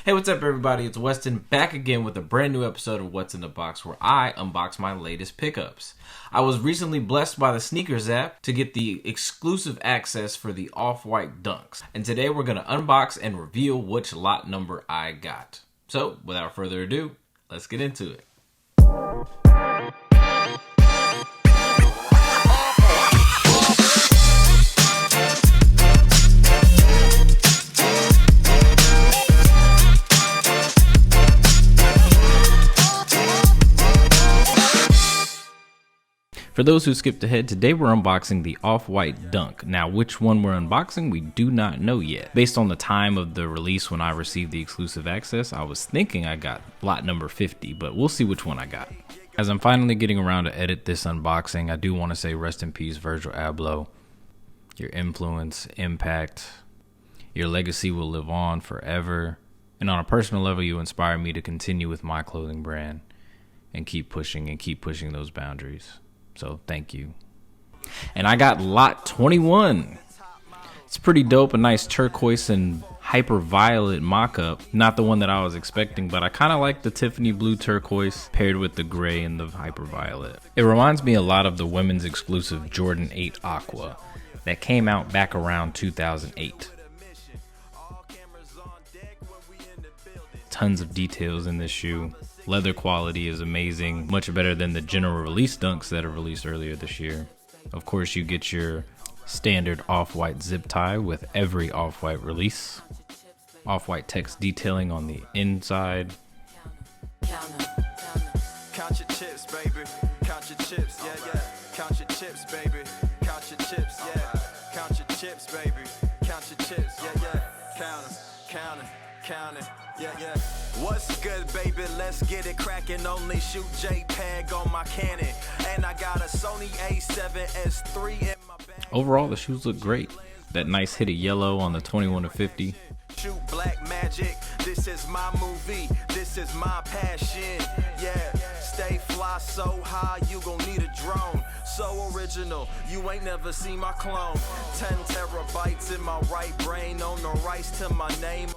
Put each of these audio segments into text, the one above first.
Hey, what's up everybody? It's Weston back again with a brand new episode of What's in the Box, where I unbox my latest pickups. I was recently blessed by the Sneakers app to get the exclusive access for the Off-White Dunks. And today we're going to unbox and reveal which lot number I got. So, without further ado, let's get into it. For those who skipped ahead, today we're unboxing the Off-White Dunk. Now, which one we're unboxing, we do not know yet. Based on the time of the release when I received the exclusive access, I was thinking I got lot number 50, but we'll see which one I got. As I'm finally getting around to edit this unboxing, I do want to say rest in peace, Virgil Abloh. Your influence, impact, your legacy will live on forever. And on a personal level, you inspire me to continue with my clothing brand and keep pushing those boundaries. So thank you. And I got lot 21. It's pretty dope, a nice turquoise and hyper violet mock-up. Not the one that I was expecting, but I kind of like the Tiffany blue turquoise paired with the gray and the hyper violet. It reminds me a lot of the women's exclusive Jordan 8 Aqua that came out back around 2008. Tons of details in this shoe. Leather quality is amazing, much better than the general release dunks that are released earlier this year. Of course, you get your standard off-white zip tie with every off-white release. Off-white text detailing on the inside. Count your chips, baby. Count your chips, yeah, yeah. Count your chips, baby. Count your chips, yeah. Count your chips, baby. Count your chips, yeah, yeah. Count it. Yeah, yeah. What's good, baby? Let's get it cracking. Only shoot JPEG on my Canon. And I got a Sony A7S III in my bag. Overall, the shoes look great. That nice hit of yellow on the 21 to 50. Shoot black magic. This is my movie. This is my passion. Yeah. Stay fly so high, you gon' need a drone. So original, you ain't never seen my clone. 10 terabytes in my right brain. On the rights to my name.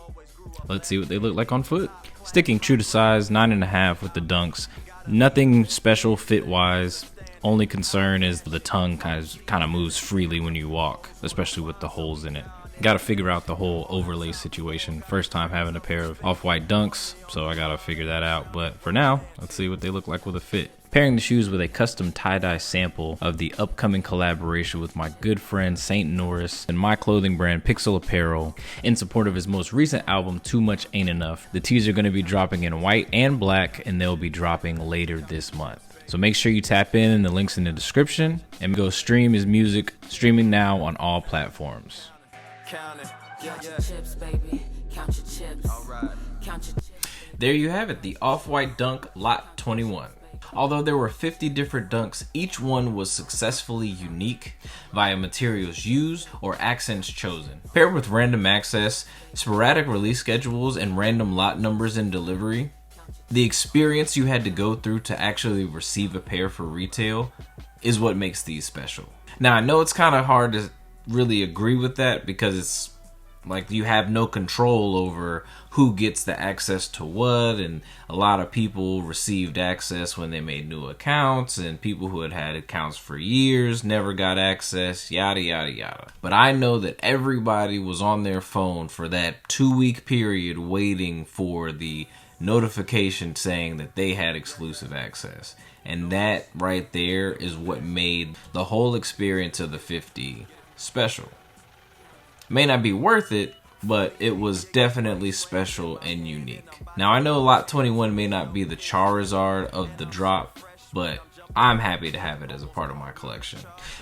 Let's see what they look like on foot. Sticking true to size, 9.5 with the dunks. Nothing special fit wise. Only concern is the tongue kind of moves freely when you walk, especially with the holes in it. Got to figure out the whole overlay situation. First time having a pair of off-white dunks, so I got to figure that out. But for now, let's see what they look like with a fit. Pairing the shoes with a custom tie-dye sample of the upcoming collaboration with my good friend St. Norris and my clothing brand Pixel Apparel in support of his most recent album Too Much Ain't Enough. The tees are going to be dropping in white and black, and they'll be dropping later this month. So make sure you tap in the links in the description and go stream his music, streaming now on all platforms. There you have it, the Off-White Dunk Lot 21. Although there were 50 different dunks, each one was successfully unique via materials used or accents chosen. Paired with random access, sporadic release schedules, and random lot numbers in delivery, the experience you had to go through to actually receive a pair for retail is what makes these special. Now, I know it's kind of hard to really agree with that because it's like you have no control over who gets the access to what, and a lot of people received access when they made new accounts, and people who had accounts for years never got access, yada yada yada. But I know that everybody was on their phone for that 2-week period waiting for the notification saying that they had exclusive access. And that right there is what made the whole experience of the 50 special. May not be worth it, but it was definitely special and unique. Now, I know lot 21 may not be the Charizard of the drop, but I'm happy to have it as a part of my collection.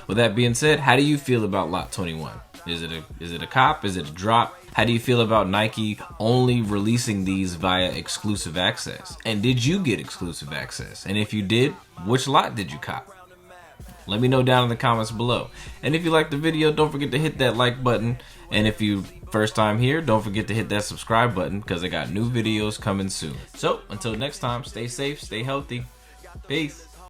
With that being said, how do you feel about lot 21? Is it a cop? Is it a drop? How do you feel about Nike only releasing these via exclusive access? And did you get exclusive access? And if you did, which lot did you cop? Let me know down in the comments below. And if you liked the video, don't forget to hit that like button. And if you first time here, don't forget to hit that subscribe button because I got new videos coming soon. So until next time, stay safe, stay healthy. Peace.